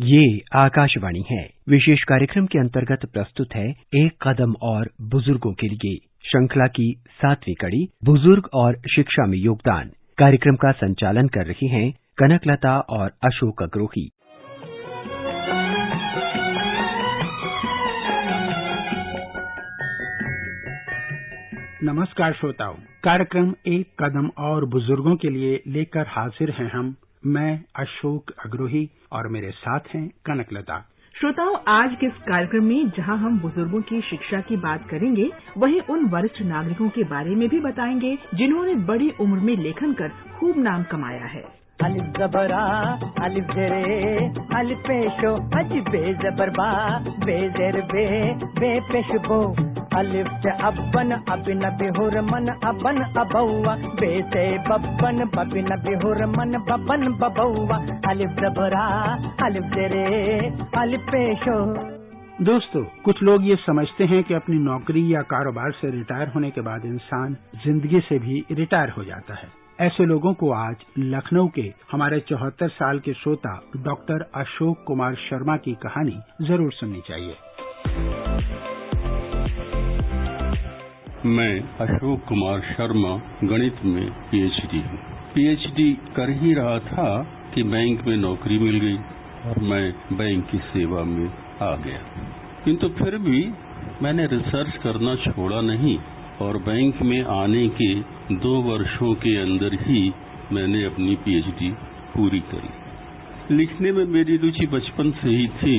ये आकाशवाणी है। विशेष कार्यक्रम के अंतर्गत प्रस्तुत है एक कदम और बुजुर्गों के लिए श्रृंखला की 7वीं कड़ी, बुजुर्ग और शिक्षा में योगदान। कार्यक्रम का संचालन कर रही हैं कनकलता और अशोक अग्रोही। नमस्कार श्रोताओं, कार्यक्रम एक कदम और बुजुर्गों के लिए लेकर हाजिर हैं हम। मैं अशोक अग्रोही और मेरे साथ हैं कनकलता। श्रोताओं, आज के इस कार्यक्रम में जहां हम बुजुर्गों की शिक्षा की बात करेंगे, वहीं उन वरिष्ठ नागरिकों के बारे में भी बताएंगे जिन्होंने बड़ी उम्र में लेखन कर खूब नाम कमाया है। अलिफ ज़बरा अलिफ ज़रे अलिफ पेशो अज बे ज़बर बा बे ज़ेर बे बे पेश बो अलिफ से अब्बन अबिन बिहुर मन अबन अबौआ बे से बब्बन बबिन बिहुर मन बबन बबौआ अलिफ ज़बरा अलिफ ज़रे अलिफ पेशो। दोस्तों, कुछ लोग ये समझते हैं कि अपनी नौकरी या कारोबार से रिटायर होने के बाद इंसान जिंदगी से भी रिटायर हो जाता है। ऐसे लोगों को आज लखनऊ के हमारे 74 साल के श्रोता डॉक्टर अशोक कुमार शर्मा की कहानी जरूर सुननी चाहिए। मैं अशोक कुमार शर्मा गणित में पीएचडी हूँ। पीएचडी कर ही रहा था कि बैंक में नौकरी मिल गई और मैं बैंक की सेवा में आ गया। किंतु फिर भी मैंने रिसर्च करना छोड़ा नहीं और बैंक में आने के 2 वर्षों के अंदर ही मैंने अपनी पीएचडी पूरी करी। लिखने में मेरी रुचि बचपन से ही थी।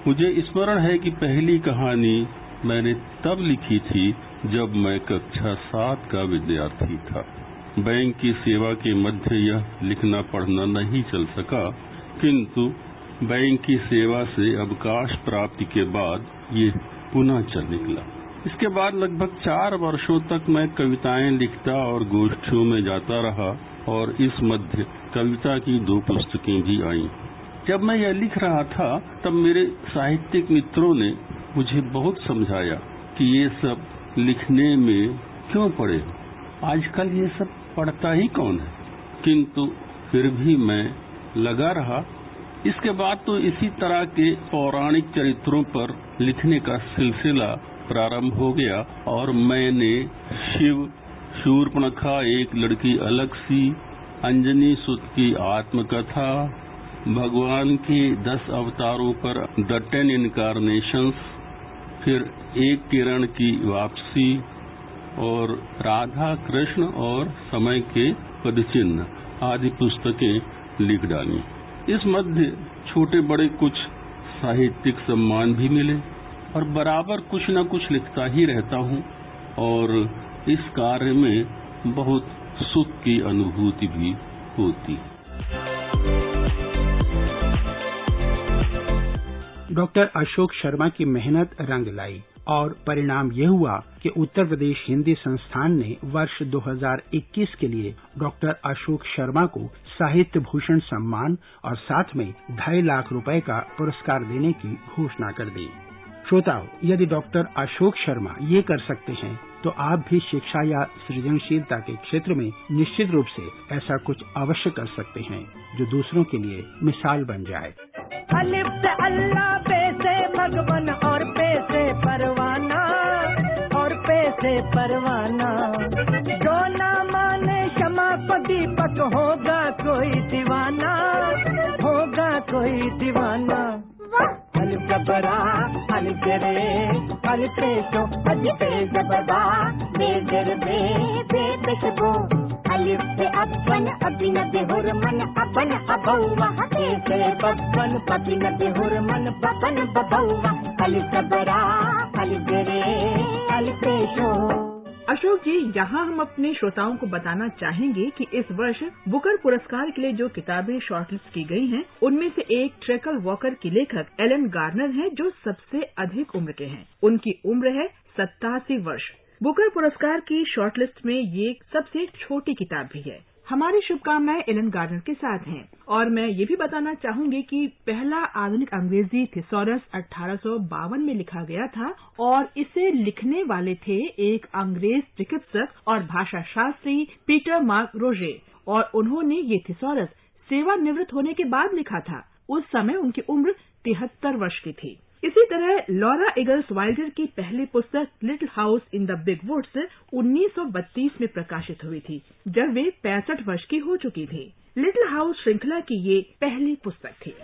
मुझे स्मरण है कि पहली कहानी मैंने तब लिखी थी जब मैं कक्षा 7 का विद्यार्थी था। बैंक की सेवा के मध्य यह लिखना पढ़ना नहीं चल सका, किंतु बैंक की सेवा से अवकाश प्राप्ति के बाद ये पुनः चल निकला। इसके बाद लगभग 4 वर्षों तक मैं कविताएं लिखता और गोष्ठियों में जाता रहा और इस मध्य कविता की 2 पुस्तकें भी आईं। जब मैं यह लिख रहा था तब मेरे साहित्यिक मित्रों ने मुझे बहुत समझाया कि ये सब लिखने में क्यों पड़े, आजकल ये सब पढ़ता ही कौन है। किंतु फिर भी मैं लगा रहा। इसके बाद तो इसी तरह के पौराणिक चरित्रों पर लिखने का सिलसिला प्रारंभ हो गया और मैंने शिव, शूर्पणखा एक लड़की अलग सी, अंजनी सुत की आत्मकथा, भगवान के 10 अवतारों पर द 10 इनकारनेशंस, फिर एक किरण की वापसी और राधा कृष्ण और समय के पदचिन्ह आदि पुस्तकें लिख डाली। इस मध्य छोटे बड़े कुछ साहित्यिक सम्मान भी मिले और बराबर कुछ न कुछ लिखता ही रहता हूँ और इस कार्य में बहुत सुख की अनुभूति भी होती। डॉक्टर अशोक शर्मा की मेहनत रंग लाई और परिणाम यह हुआ कि उत्तर प्रदेश हिंदी संस्थान ने वर्ष 2021 के लिए डॉक्टर अशोक शर्मा को साहित्य भूषण सम्मान और साथ में 2.5 लाख रुपए का पुरस्कार देने की घोषणा कर दी। श्रोताओं, यदि डॉक्टर अशोक शर्मा ये कर सकते हैं तो आप भी शिक्षा या सृजनशीलता के क्षेत्र में निश्चित रूप से ऐसा कुछ अवश्य कर सकते हैं जो दूसरों के लिए मिसाल बन जाए। अलिफ से अल्लाह, पे से भगवान और पे से परवाना और पे से परवाना, जो ना माने क्षमा को दीपक होगा कोई दीवाना, होगा कोई दीवाना। अलिफ ज़बरा अलिफ ज़रे अलिफ पेशो अज बे ज़बर बा बे ज़ेर बे बे पेश बो अलिफ से अब्बन अबिन बिहुर मन अबन अबौआ बे से बब्बन बबिन बिहुर मन बबन बबौआ अलिफ ज़बरा अलिफ ज़रे अलिफ पेशो। अशोक जी, यहाँ हम अपने श्रोताओं को बताना चाहेंगे कि इस वर्ष बुकर पुरस्कार के लिए जो किताबें शॉर्टलिस्ट की गई हैं, उनमें से एक ट्रेकल वॉकर की लेखक एलन गार्नर हैं, जो सबसे अधिक उम्र के हैं। उनकी उम्र है 87 वर्ष। बुकर पुरस्कार की शॉर्टलिस्ट में ये सबसे छोटी किताब भी है। हमारी शुभकामनाएं एलन गार्नर के साथ हैं। और मैं ये भी बताना चाहूंगी कि पहला आधुनिक अंग्रेजी थिसॉरस 1852 में लिखा गया था और इसे लिखने वाले थे एक अंग्रेज चिकित्सक और भाषा शास्त्री पीटर मार्क रोजे, और उन्होंने ये थिसॉरस सेवानिवृत्त होने के बाद लिखा था। उस समय उनकी उम्र 73 वर्ष की थी। इसी तरह लॉरा इगल्स वाइल्डर की पहली पुस्तक little house in the big woods 1932 में प्रकाशित हुई थी, जब वे 65 वर्ष की हो चुकी थी। लिटिल हाउस श्रृंखला की ये पहली पुस्तक थी।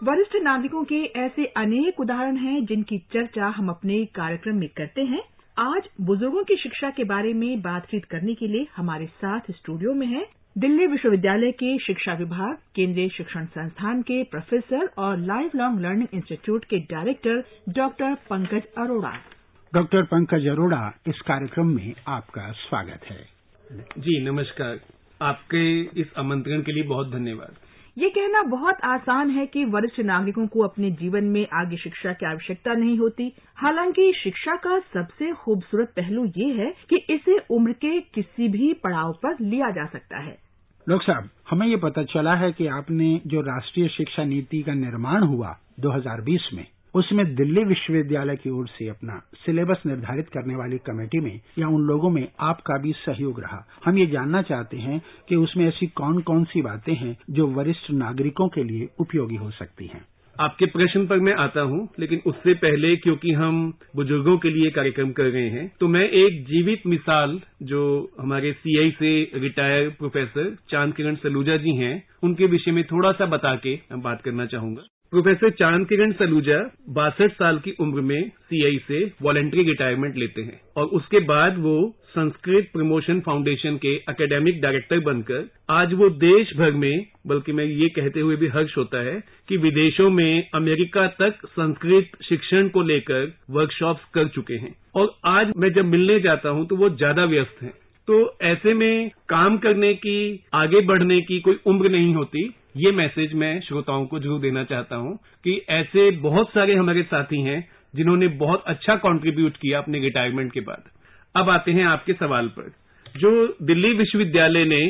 वरिष्ठ नागरिकों के ऐसे अनेक उदाहरण हैं जिनकी चर्चा हम अपने कार्यक्रम में करते हैं। आज बुजुर्गों की शिक्षा के बारे में बातचीत करने के लिए हमारे साथ स्टूडियो में हैं दिल्ली विश्वविद्यालय के शिक्षा विभाग, केंद्रीय शिक्षण संस्थान के प्रोफेसर और लाइफ लॉन्ग लर्निंग इंस्टीट्यूट के director doctor Pankaj Arora. Doctor Pankaj Arora, इस कार्यक्रम में आपका स्वागत है। जी नमस्कार, आपके इस आमंत्रण के लिए बहुत धन्यवाद। ये कहना बहुत आसान है कि वरिष्ठ नागरिकों को अपने जीवन में आगे शिक्षा की आवश्यकता नहीं होती। हालांकि शिक्षा का सबसे खूबसूरत पहलू ये है कि इसे उम्र के किसी भी पड़ाव पर लिया जा सकता है। डॉक्टर साहब, हमें ये पता चला है कि आपने जो राष्ट्रीय शिक्षा नीति का निर्माण हुआ 2020 में, उसमें दिल्ली विश्वविद्यालय की ओर से अपना सिलेबस निर्धारित करने वाली कमेटी में या उन लोगों में आपका भी सहयोग रहा। हम ये जानना चाहते हैं कि उसमें ऐसी कौन कौन सी बातें हैं जो वरिष्ठ नागरिकों के लिए उपयोगी हो सकती हैं। आपके प्रश्न पर मैं आता हूं, लेकिन उससे पहले क्योंकि हम बुजुर्गों के लिए कार्यक्रम कर रहे हैं, तो मैं एक जीवित मिसाल जो हमारे सीआई से रिटायर प्रोफेसर चांद किरण सलूजा जी हैं, उनके विषय में थोड़ा सा बता के बात करना चाहूंगा। प्रोफेसर चांद किरण सलूजा 62 साल की उम्र में सीआई से वॉलंटरी रिटायरमेंट लेते हैं और उसके बाद वो संस्कृत प्रमोशन फाउंडेशन के एकेडमिक डायरेक्टर बनकर आज वो देश भर में, बल्कि मैं ये कहते हुए भी हर्ष होता है कि विदेशों में अमेरिका तक संस्कृत शिक्षण को लेकर वर्कशॉप्स कर चुके हैं। और आज मैं जब मिलने जाता हूं तो वो ज्यादा व्यस्त हैं। तो ऐसे में काम करने की, आगे बढ़ने की कोई उम्र नहीं होती। ये मैसेज मैं श्रोताओं को जरूर देना चाहता हूं कि ऐसे बहुत सारे हमारे साथी हैं जिन्होंने बहुत अच्छा कंट्रीब्यूट किया अपने रिटायरमेंट के बाद। अब आते हैं आपके सवाल पर। जो दिल्ली विश्वविद्यालय ने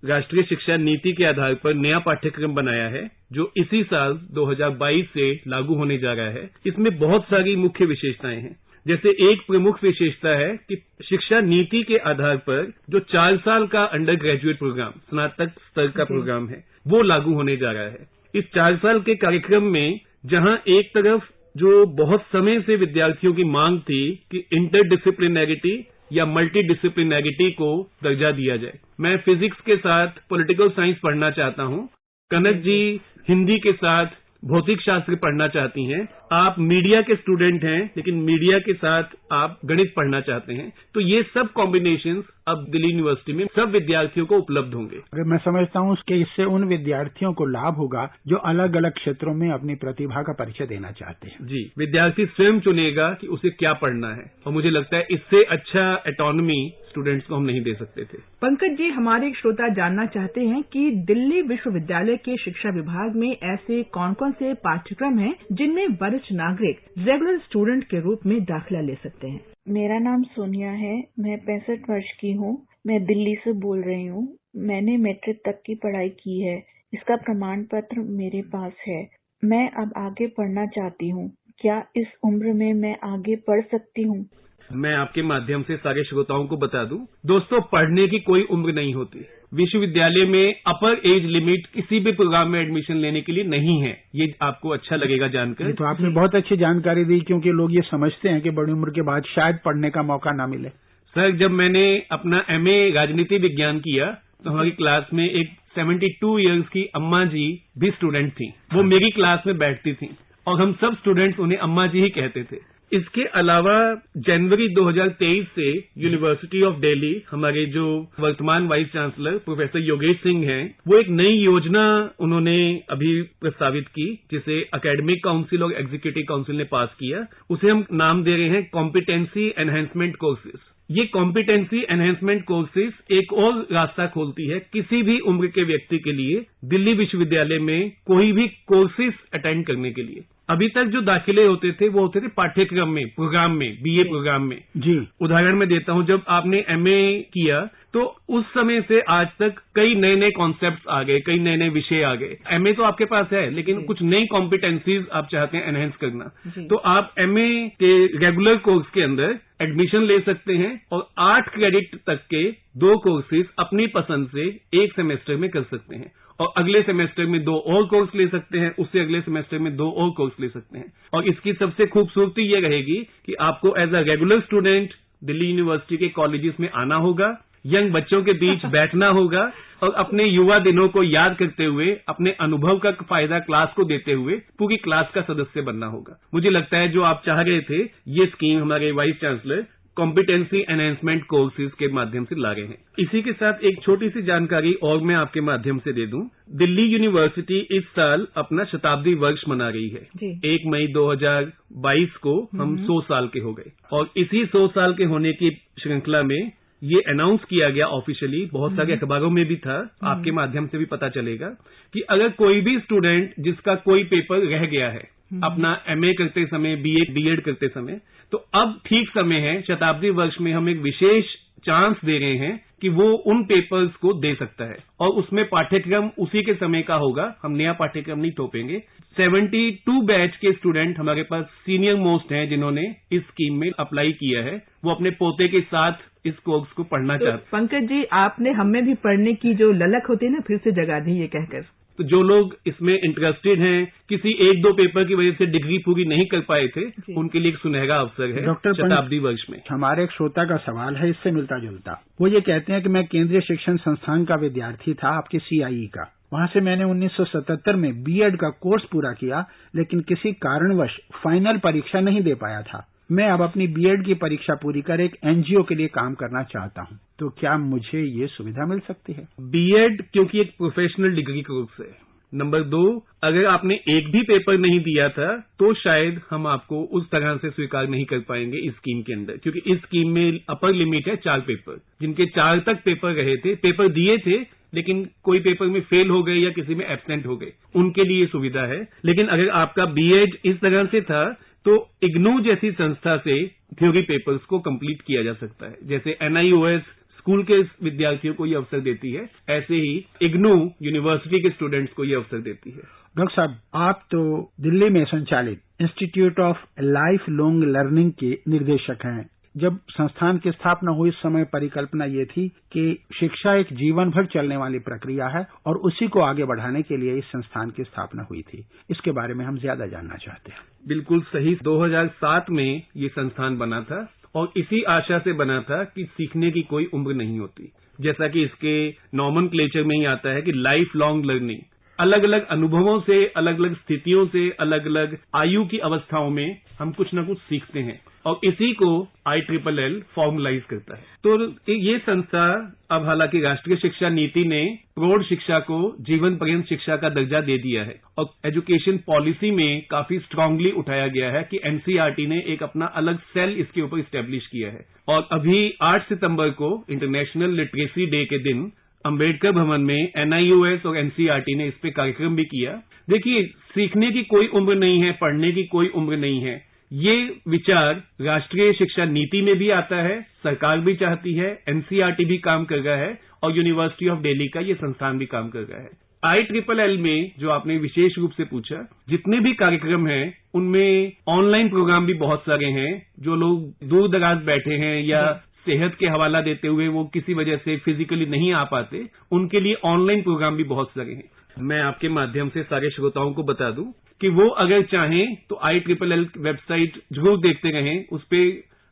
राष्ट्रीय शिक्षा नीति के आधार पर नया पाठ्यक्रम बनाया है, जो इसी साल 2022 से लागू होने जा रहा है, इसमें बहुत सारी मुख्य विशेषताएं हैं। जैसे एक प्रमुख विशेषता है कि शिक्षा नीति के आधार पर जो 4 साल का अंडर ग्रेजुएट प्रोग्राम, स्नातक स्तर का प्रोग्राम है, वो लागू होने जा रहा है। इस 4 साल के कार्यक्रम में जहां एक तरफ जो बहुत समय से विद्यार्थियों की मांग थी कि इंटरडिसिप्लिनैरिटी या मल्टी डिसिप्लिनैरिटी को दर्जा दिया जाए। मैं फिजिक्स के साथ पॉलिटिकल साइंस पढ़ना चाहता हूं, कनक जी हिंदी के साथ भौतिक शास्त्र पढ़ना चाहती हैं, आप मीडिया के स्टूडेंट हैं लेकिन मीडिया के साथ आप गणित पढ़ना चाहते हैं, तो ये सब कॉम्बिनेशंस अब दिल्ली यूनिवर्सिटी में सब विद्यार्थियों को उपलब्ध होंगे। अगर मैं समझता हूं कि इससे उन विद्यार्थियों को लाभ होगा जो अलग अलग क्षेत्रों में अपनी प्रतिभा का परिचय देना चाहते हैं। जी, विद्यार्थी स्वयं चुनेगा कि उसे क्या पढ़ना है, और मुझे लगता है इससे अच्छा ऑटोनॉमी स्टूडेंट्स को हम नहीं दे सकते थे। पंकज जी, हमारे एक श्रोता जानना चाहते हैं कि दिल्ली विश्वविद्यालय के शिक्षा विभाग में ऐसे कौन कौन से पाठ्यक्रम हैं जिनमें वरिष्ठ नागरिक रेगुलर स्टूडेंट के रूप में दाखिला ले सकते हैं। मेरा नाम सोनिया है, मैं 65 वर्ष की हूँ, मैं दिल्ली से बोल रही हूँ। मैंने मैट्रिक तक की पढ़ाई की है, इसका प्रमाण पत्र मेरे पास है। मैं अब आगे पढ़ना चाहती हूँ, क्या इस उम्र में मैं आगे पढ़ सकती हूँ? मैं आपके माध्यम से सारे श्रोताओं को बता दूं, दोस्तों पढ़ने की कोई उम्र नहीं होती। विश्वविद्यालय में अपर एज लिमिट किसी भी प्रोग्राम में एडमिशन लेने के लिए नहीं है, ये आपको अच्छा लगेगा जानकर। तो आपने बहुत अच्छी जानकारी दी, क्योंकि लोग ये समझते हैं कि बड़ी उम्र के बाद शायद पढ़ने का मौका ना मिले। सर, जब मैंने अपना MA राजनीति विज्ञान किया तो हमारी क्लास में एक 72 इयर्स की अम्मा जी भी स्टूडेंट थी। वो मेरी क्लास में बैठती थी और हम सब स्टूडेंट्स उन्हें अम्मा जी ही कहते थे। इसके अलावा जनवरी 2023 से यूनिवर्सिटी ऑफ दिल्ली, हमारे जो वर्तमान vice chancellor professor Yogesh Singh हैं, वो एक नई योजना उन्होंने अभी प्रस्तावित की, जिसे एकेडमिक काउंसिल और एग्जीक्यूटिव काउंसिल ने पास किया। उसे हम नाम दे रहे हैं कॉम्पिटेंसी एनहेंसमेंट कोर्सेज। ये कॉम्पिटेंसी एनहेंसमेंट कोर्सेज एक और रास्ता खोलती है किसी भी उम्र के व्यक्ति के लिए दिल्ली विश्वविद्यालय में कोई भी कोर्सेज अटेंड करने के लिए। अभी तक जो दाखिले होते थे वो होते थे पाठ्यक्रम में, प्रोग्राम में, BA प्रोग्राम में। जी, उदाहरण मैं देता हूं, जब आपने MA किया तो उस समय से आज तक कई नए नए कॉन्सेप्ट्स आ गए, कई नए नए विषय आ गए। MA तो आपके पास है, लेकिन कुछ नई कॉम्पिटेंसीज आप चाहते हैं एनहेंस करना, तो आप MA के रेगुलर कोर्स के अंदर एडमिशन ले सकते हैं और 8 क्रेडिट तक के 2 कोर्सेज अपनी पसंद से एक सेमेस्टर में कर सकते हैं और अगले सेमेस्टर में 2 और कोर्स ले सकते हैं, उससे अगले सेमेस्टर में 2 और कोर्स ले सकते हैं। और इसकी सबसे खूबसूरती ये रहेगी कि आपको as a regular student Delhi university के कॉलेजेस में आना होगा, यंग बच्चों के बीच बैठना होगा और अपने युवा दिनों को याद करते हुए अपने अनुभव का फायदा क्लास को देते हुए पूरी क्लास का सदस्य बनना होगा। मुझे लगता है जो आप चाह रहे थे ये स्कीम हमारे vice chancellor competency enhancement courses के माध्यम से ला रहे हैं। इसी के साथ एक छोटी सी जानकारी और मैं आपके माध्यम से दे दूं। दिल्ली यूनिवर्सिटी इस साल अपना शताब्दी वर्ष मना रही है। 1 मई 2022 को हम 100 साल के हो गए और इसी 100 साल के होने की श्रृंखला में ये अनाउंस किया गया ऑफिशियली, बहुत सारे अखबारों में भी था, आपके माध्यम से भी पता चलेगा कि अगर कोई भी स्टूडेंट जिसका कोई पेपर रह गया है अपना एमए करते समय, बीएड करते समय, तो अब ठीक समय है, शताब्दी वर्ष में हम एक विशेष चांस दे रहे हैं कि वो उन पेपर्स को दे सकता है और उसमें पाठ्यक्रम उसी के समय का होगा, हम नया पाठ्यक्रम नहीं थोपेंगे। 72 बैच के स्टूडेंट हमारे पास सीनियर मोस्ट हैं जिन्होंने इस स्कीम में अप्लाई किया है, वो अपने पोते के साथ इस कोर्स को पढ़ना चाहते। पंकज जी, आपने हमें भी पढ़ने की जो ललक होती है ना, फिर से जगा दी ये कहकर। तो जो लोग इसमें इंटरेस्टेड हैं, किसी 1-2 पेपर की वजह से डिग्री पूरी नहीं कर पाए थे, उनके लिए एक सुनहरा अवसर है डॉक्टर शताब्दी वर्ष में। हमारे एक श्रोता का सवाल है इससे मिलता जुलता। वो ये कहते हैं कि मैं केंद्रीय शिक्षण संस्थान का विद्यार्थी था, आपके CIE का। वहां से मैंने 1977 में बीएड का कोर्स पूरा किया, लेकिन किसी कारणवश फाइनल परीक्षा नहीं दे पाया था। मैं अब अपनी बीएड की परीक्षा पूरी कर एक NGO के लिए काम करना चाहता हूं, तो क्या मुझे ये सुविधा मिल सकती है? बीएड क्योंकि एक प्रोफेशनल डिग्री कोर्स है। नंबर 2, अगर आपने एक भी पेपर नहीं दिया था तो शायद हम आपको उस तरह से स्वीकार नहीं कर पाएंगे इस स्कीम के अंदर, क्योंकि इस स्कीम में अपर लिमिट है 4 पेपर। जिनके 4 तक पेपर रहे थे, पेपर दिए थे लेकिन कोई पेपर में फेल हो गए या किसी में एब्सेंट हो गए, उनके लिए सुविधा है। लेकिन अगर आपका बीएड इस तरह से था तो इग्नू जैसी संस्था से थ्योरी पेपर्स को कंप्लीट किया जा सकता है। जैसे NIOS स्कूल के विद्यार्थियों को ये अवसर देती है, ऐसे ही इग्नू यूनिवर्सिटी के स्टूडेंट्स को ये अवसर देती है। डॉक्टर साहब, आप तो दिल्ली में संचालित institute of life long learning के निर्देशक हैं। जब संस्थान की स्थापना हुई, उस समय परिकल्पना ये थी कि शिक्षा एक जीवन भर चलने वाली प्रक्रिया है और उसी को आगे बढ़ाने के लिए इस संस्थान की स्थापना हुई थी। इसके बारे में हम ज्यादा जानना चाहते हैं। बिल्कुल सही। 2007 में ये संस्थान बना था और इसी आशा से बना था कि सीखने की कोई उम्र नहीं होती। जैसा कि इसके नॉमेनक्लेचर में ही आता है कि लाइफ लॉन्ग लर्निंग, अलग अलग अनुभवों से, अलग अलग स्थितियों से, अलग अलग आयु की अवस्थाओं में हम कुछ न कुछ सीखते हैं और इसी को ILLL फॉर्मुलाइज करता है। तो ये संस्था अब हालांकि राष्ट्रीय शिक्षा नीति ने प्रौढ़ शिक्षा को जीवन पर्यंत शिक्षा का दर्जा दे दिया है और एजुकेशन पॉलिसी में काफी स्ट्रांगली उठाया गया है कि NCERT ने एक अपना अलग सेल इसके ऊपर स्टैब्लिश किया है। और अभी 8 सितंबर को इंटरनेशनल लिटरेसी डे के दिन अंबेडकर भवन में NIOS और NCERT ने इस पे कार्यक्रम भी किया। देखिए, सीखने की कोई उम्र नहीं है, पढ़ने की कोई उम्र नहीं है, ये विचार राष्ट्रीय शिक्षा नीति में भी आता है, सरकार भी चाहती है, NCERT भी काम कर रहा है और यूनिवर्सिटी ऑफ दिल्ली का ये संस्थान भी काम कर रहा है। ILLL में जो आपने विशेष रूप से पूछा, जितने भी कार्यक्रम हैं उनमें ऑनलाइन प्रोग्राम भी बहुत सारे हैं। जो लोग दूर दराज बैठे हैं या सेहत के हवाला देते हुए वो किसी वजह से फिजिकली नहीं आ पाते, उनके लिए ऑनलाइन प्रोग्राम भी बहुत सारे हैं। मैं आपके माध्यम से सारे श्रोताओं को बता दूं कि वो अगर चाहें तो ILLL वेबसाइट जरूर देखते रहें। उस पे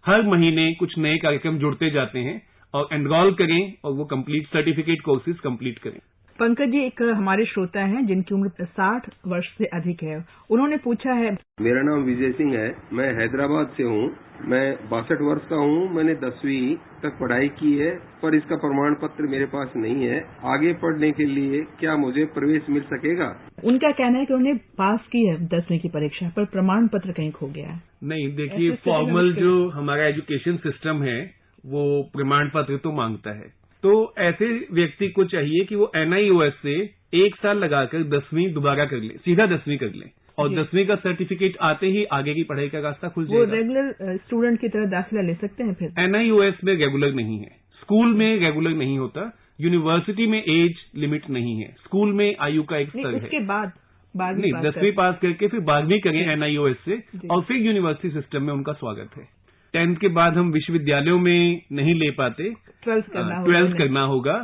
हर महीने कुछ नए कार्यक्रम जुड़ते जाते हैं और एनरोल करें और वो कंप्लीट सर्टिफिकेट कोर्सेज कंप्लीट करें। पंकज जी, एक हमारे श्रोता हैं जिनकी उम्र 60 वर्ष से अधिक है। उन्होंने पूछा है। मेरा नाम विजय सिंह है, मैं हैदराबाद से हूँ। मैं 62 वर्ष का हूँ। मैंने 10वीं तक पढ़ाई की है, पर इसका प्रमाण पत्र मेरे पास नहीं है। आगे पढ़ने के लिए क्या मुझे प्रवेश मिल सकेगा? उनका कहना है कि उन्होंने पास की है 10वीं की परीक्षा, पर प्रमाण पत्र कहीं खो गया है। नहीं, देखिए, फॉर्मल जो हमारा एजुकेशन सिस्टम है वो प्रमाण पत्र तो मांगता है। तो ऐसे व्यक्ति को चाहिए कि वो NIOS से 1 साल लगाकर 10वीं दोबारा कर ले, सीधा 10वीं कर ले और 10वीं का सर्टिफिकेट आते ही आगे की पढ़ाई का रास्ता खुल जाएगा। वो रेगुलर स्टूडेंट की तरह दाखिला ले सकते हैं। फिर NIOS में रेगुलर नहीं है, स्कूल में रेगुलर नहीं होता, यूनिवर्सिटी में एज लिमिट नहीं है, स्कूल में आयु का एक स्तर है। उसके बाद नहीं, 10वीं पास करके फिर 12वीं करें NIOS से और फिर यूनिवर्सिटी सिस्टम में उनका स्वागत है। 10th के बाद हम विश्वविद्यालयों में नहीं ले पाते, 12th करना होगा।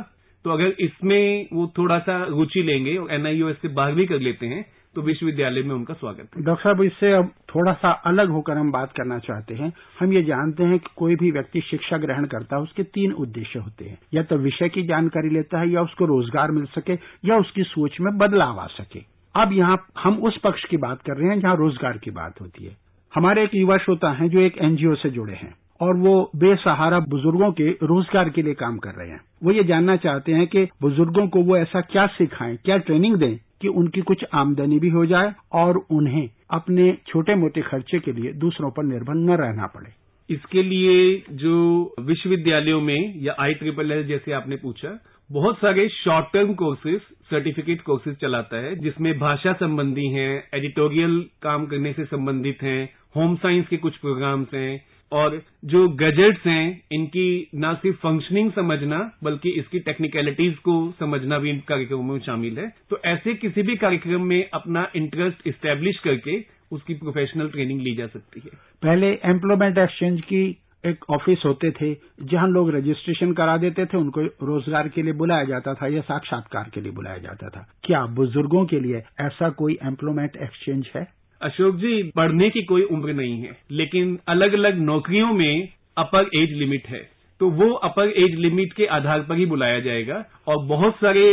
तो अगर इसमें वो थोड़ा सा रुचि लेंगे और NIOS से 12वीं कर लेते हैं तो विश्वविद्यालय में उनका स्वागत है। डॉक्टर साहब, इससे अब थोड़ा सा अलग होकर हम बात करना चाहते हैं। हम ये जानते हैं कि कोई भी व्यक्ति शिक्षा ग्रहण करता है, उसके 3 उद्देश्य होते हैं। या तो विषय की जानकारी लेता है, या उसको रोजगार मिल सके, या उसकी सोच में बदलाव आ सके। अब यहाँ हम उस पक्ष की बात कर रहे हैं जहाँ रोजगार की बात होती है। हमारे एक युवा श्रोता हैं जो एक NGO से जुड़े हैं और वो बेसहारा बुजुर्गों के रोजगार के लिए काम कर रहे हैं। वो ये जानना चाहते हैं कि बुजुर्गों को वो ऐसा क्या सिखाएं, क्या ट्रेनिंग दें कि उनकी कुछ आमदनी भी हो जाए और उन्हें अपने छोटे मोटे खर्चे के लिए दूसरों पर निर्भर न रहना पड़े। इसके लिए जो विश्वविद्यालयों में या ILLL जैसे आपने पूछा, बहुत सारे short term courses, certificate courses चलाता है, जिसमें भाषा संबंधी हैं, एडिटोरियल काम करने से संबंधित हैं, होम साइंस के कुछ प्रोग्राम्स हैं, और जो गैजेट्स हैं इनकी न सिर्फ फंक्शनिंग समझना बल्कि इसकी टेक्निकलिटीज को समझना भी इन कार्यक्रमों में शामिल है। तो ऐसे किसी भी कार्यक्रम में अपना इंटरेस्ट इस्टेब्लिश करके उसकी प्रोफेशनल ट्रेनिंग ली जा सकती है। पहले एम्प्लॉयमेंट एक्सचेंज की एक ऑफिस होते थे जहां लोग रजिस्ट्रेशन करा देते थे, उनको रोजगार के लिए बुलाया जाता था या साक्षात्कार के लिए बुलाया जाता था। क्या बुजुर्गों के लिए ऐसा कोई एम्प्लॉयमेंट एक्सचेंज है? अशोक जी, पढ़ने की कोई उम्र नहीं है, लेकिन अलग अलग नौकरियों में अपर एज लिमिट है, तो वो अपर एज लिमिट के आधार पर ही बुलाया जाएगा। और बहुत सारे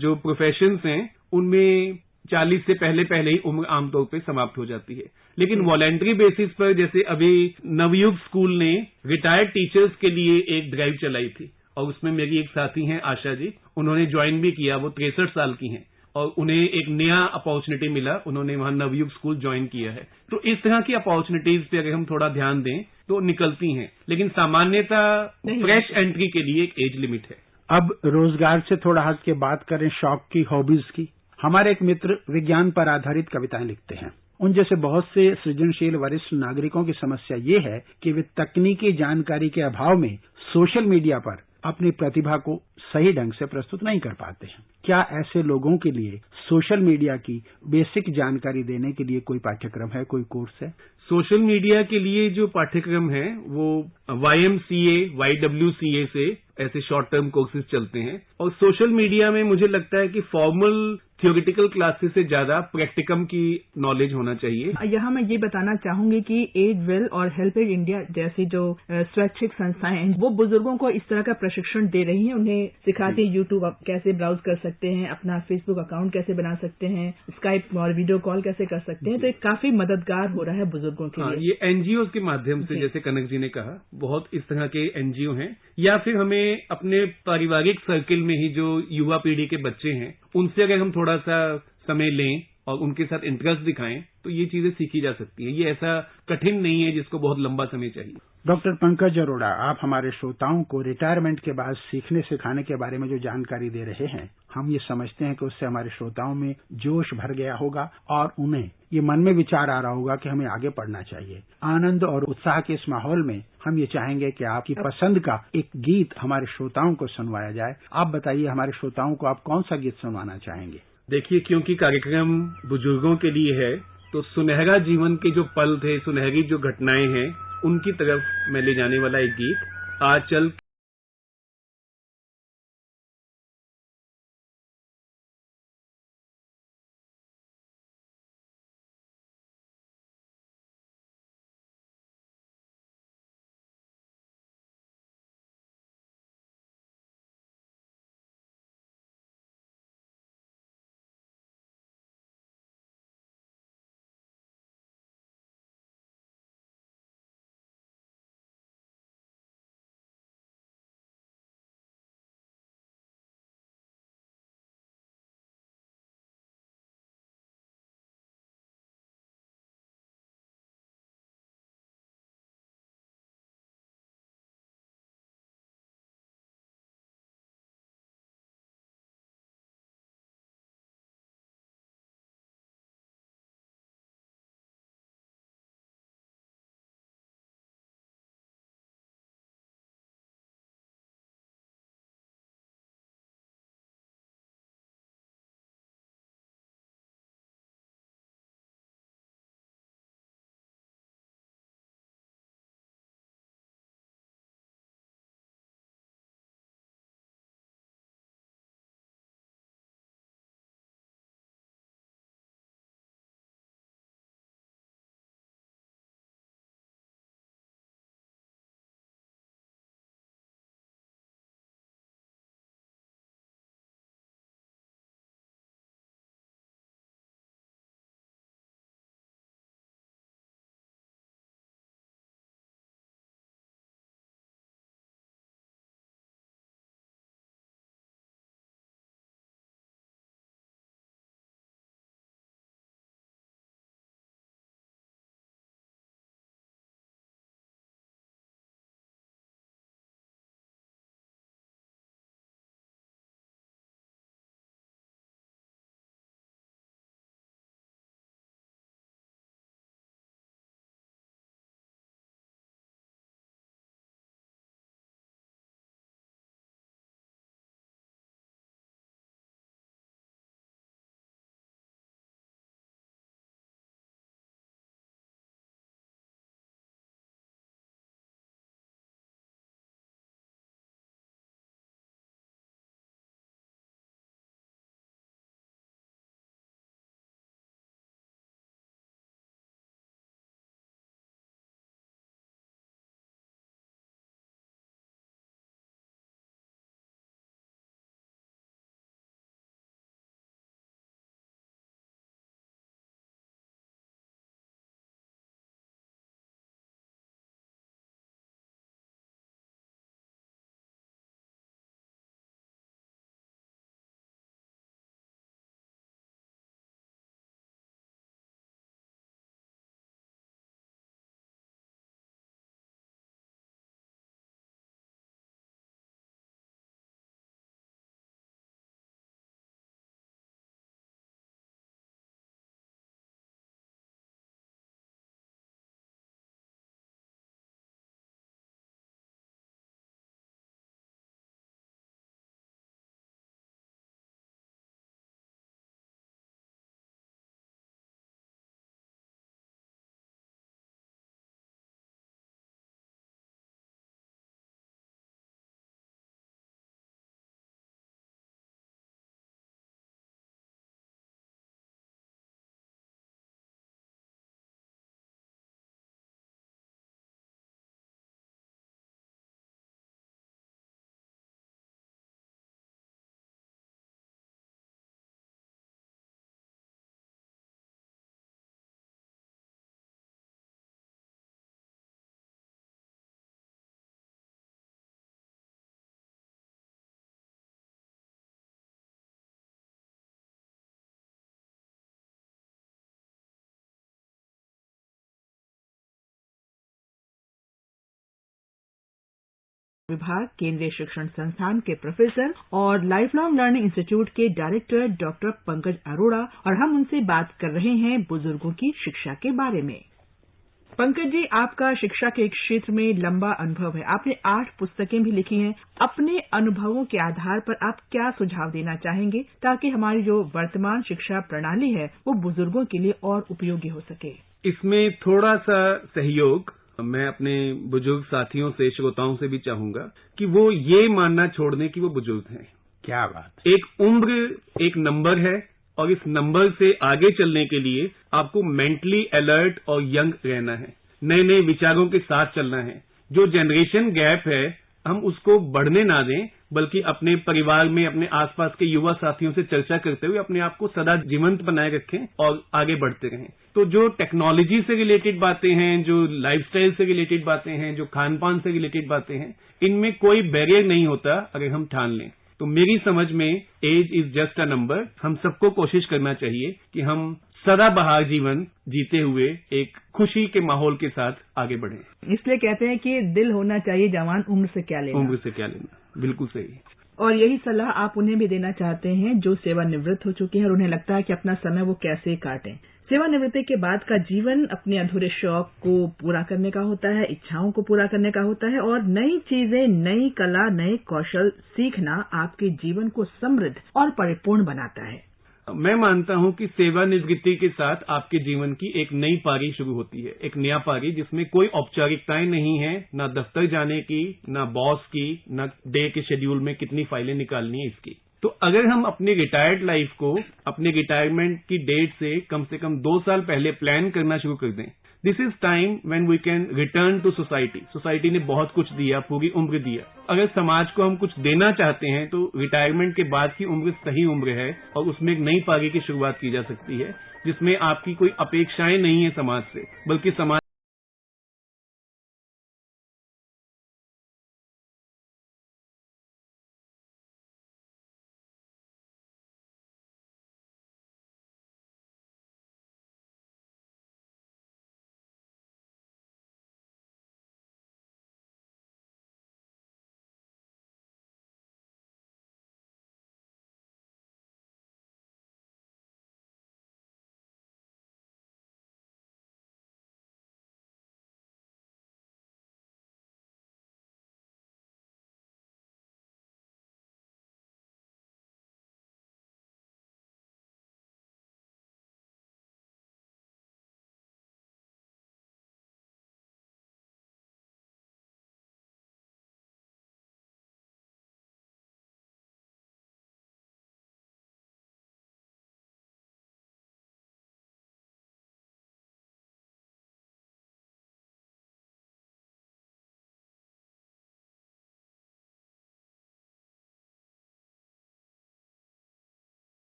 जो प्रोफेशंस हैं उनमें 40 से पहले ही उम्र आमतौर पे समाप्त हो जाती है। लेकिन वॉलेंट्री बेसिस पर, जैसे अभी नवयुग स्कूल ने रिटायर्ड टीचर्स के लिए एक ड्राइव चलाई थी और उसमें मेरी एक साथी हैं आशा जी, उन्होंने ज्वाइन भी किया। वो 63 साल की हैं और उन्हें एक नया अपॉर्चुनिटी मिला, उन्होंने वहां नवयुग स्कूल ज्वाइन किया है। तो इस तरह की अपॉर्चुनिटीज पे अगर हम थोड़ा ध्यान दें तो निकलती हैं, लेकिन सामान्यतः फ्रेश एंट्री के लिए एक एज लिमिट है। अब रोजगार से थोड़ा हट के बात करें शौक की, हॉबीज की। हमारे एक मित्र विज्ञान पर आधारित कविताएं लिखते हैं। उन जैसे बहुत से सृजनशील वरिष्ठ नागरिकों की समस्या ये है कि वे तकनीकी जानकारी के अभाव में सोशल मीडिया पर अपनी प्रतिभा को सही ढंग से प्रस्तुत नहीं कर पाते हैं। क्या ऐसे लोगों के लिए सोशल मीडिया की बेसिक जानकारी देने के लिए कोई पाठ्यक्रम है, कोई कोर्स है? सोशल मीडिया के लिए जो पाठ्यक्रम है वो YMCA, YWCA से ऐसे शॉर्ट टर्म कोर्सेज चलते हैं। और सोशल मीडिया में मुझे लगता है कि फॉर्मल थियोरिटिकल क्लासेस से ज्यादा प्रैक्टिकम की नॉलेज होना चाहिए। यहाँ मैं ये बताना चाहूंगी कि एज वेल और हेल्पेज इंडिया जैसी जो स्वैच्छिक संस्थाएं हैं वो बुजुर्गों को इस तरह का प्रशिक्षण दे रही हैं। उन्हें सिखाते हैं यूट्यूब कैसे ब्राउज कर सकते हैं, अपना फेसबुक अकाउंट कैसे बना सकते हैं, स्काइप और वीडियो कॉल कैसे कर सकते हैं। तो ये काफी मददगार हो रहा है बुजुर्गों के लिए। ये NGO के माध्यम से, जैसे कनक जी ने कहा, बहुत इस तरह के NGO हैं। या फिर हमें अपने पारिवारिक सर्किल में ही जो युवा पीढ़ी के बच्चे हैं उनसे अगर हम थोड़ा सा समय लें और उनके साथ इंटरेस्ट दिखाएं तो ये चीजें सीखी जा सकती हैं। ये ऐसा कठिन नहीं है जिसको बहुत लंबा समय चाहिए। डॉक्टर पंकज अरोड़ा, आप हमारे श्रोताओं को रिटायरमेंट के बाद सीखने सिखाने के बारे में जो जानकारी दे रहे हैं, हम ये समझते हैं कि उससे हमारे श्रोताओं में जोश भर गया होगा और उन्हें ये मन में विचार आ रहा होगा कि हमें आगे पढ़ना चाहिए। आनंद और उत्साह के इस माहौल में हम ये चाहेंगे कि आपकी पसंद का एक गीत हमारे श्रोताओं को सुनवाया जाए। आप बताइए, हमारे श्रोताओं को आप कौन सा गीत सुनवाना चाहेंगे? देखिए, क्योंकि कार्यक्रम बुजुर्गों के लिए है तो सुनहरा जीवन के जो पल थे, सुनहरी जो घटनाएं हैं, उनकी तरफ मैं ले जाने वाला एक गीत, आ चल विभाग, केंद्रीय शिक्षण संस्थान के प्रोफेसर और लाइफ लॉन्ग लर्निंग इंस्टीट्यूट के डायरेक्टर डॉक्टर पंकज अरोड़ा, और हम उनसे बात कर रहे हैं बुजुर्गों की शिक्षा के बारे में। पंकज जी, आपका शिक्षा के क्षेत्र में लंबा अनुभव है। आपने 8 पुस्तकें भी लिखी हैं। अपने अनुभवों के आधार पर आप क्या सुझाव देना चाहेंगे ताकि हमारी जो वर्तमान शिक्षा प्रणाली है वो बुजुर्गों के लिए और उपयोगी हो सके? इसमें थोड़ा सा सहयोग मैं अपने बुजुर्ग साथियों से, श्रोताओं से भी चाहूंगा कि वो ये मानना छोड़ दें कि वो बुजुर्ग हैं। क्या बात। एक उम्र एक नंबर है और इस नंबर से आगे चलने के लिए आपको मेंटली अलर्ट और यंग रहना है, नए नए विचारों के साथ चलना है। जो जनरेशन गैप है हम उसको बढ़ने ना दें, बल्कि अपने परिवार में, अपने आसपास के युवा साथियों से चर्चा करते हुए अपने आप को सदा जीवंत बनाए रखें और आगे बढ़ते रहें। तो जो टेक्नोलॉजी से रिलेटेड बातें हैं, जो लाइफस्टाइल से रिलेटेड बातें हैं, जो खान पान से रिलेटेड बातें हैं, इनमें कोई बैरियर नहीं होता अगर हम ठान लें। तो मेरी समझ में age is just a number. हम सबको कोशिश करना चाहिए कि हम सदाबहार जीवन जीते हुए एक खुशी के माहौल के साथ आगे बढ़ें। इसलिए कहते हैं कि दिल होना चाहिए जवान, उम्र से क्या लेना। उम्र से क्या लेना, बिल्कुल सही। और यही सलाह आप उन्हें भी देना चाहते हैं जो सेवानिवृत्त हो चुके हैं और उन्हें लगता है कि अपना समय वो कैसे काटें। सेवानिवृत्ति के बाद का जीवन अपने अधूरे शौक को पूरा करने का होता है, इच्छाओं को पूरा करने का होता है, और नई चीजें, नई कला, नए कौशल सीखना आपके जीवन को समृद्ध और परिपूर्ण बनाता है। मैं मानता हूं कि सेवानिवृत्ति के साथ आपके जीवन की एक नई पारी शुरू होती है, एक नया पारी जिसमें कोई औपचारिकताएं नहीं है, ना दफ्तर जाने की, ना बॉस की, ना डे के शेड्यूल में कितनी फाइलें निकालनी है इसकी। तो अगर हम अपनी रिटायर्ड लाइफ को अपने रिटायरमेंट की डेट से कम 2 साल पहले प्लान करना शुरू कर दें, this is time when we can return to society. Society ने बहुत कुछ दिया, पूरी उम्र दिया। अगर समाज को हम कुछ देना चाहते हैं तो रिटायरमेंट के बाद की उम्र सही उम्र है और उसमें एक नई पारी की शुरुआत की जा सकती है जिसमें आपकी कोई अपेक्षाएं नहीं है समाज से, बल्कि समाज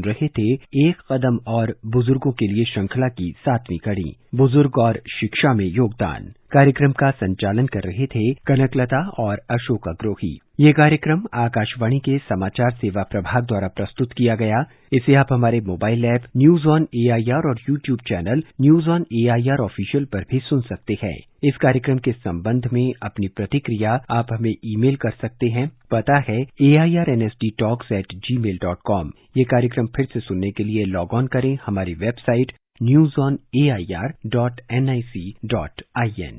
रहे थे एक कदम और बुजुर्गों के लिए श्रृंखला की 7वीं कड़ी, बुजुर्ग और शिक्षा में योगदान। कार्यक्रम का संचालन कर रहे थे कनकलता और अशोक अग्रोही। ये कार्यक्रम आकाशवाणी के समाचार सेवा प्रभाग द्वारा प्रस्तुत किया गया। इसे आप हमारे mobile app news on AIR और YouTube channel news on AIR official पर भी सुन सकते हैं। इस कार्यक्रम के संबंध में अपनी प्रतिक्रिया आप हमें ईमेल कर सकते हैं। पता है airnsdtalks@gmail.com। ये कार्यक्रम फिर से सुनने के लिए लॉग ऑन करें हमारी वेबसाइट newsonair.nic.in।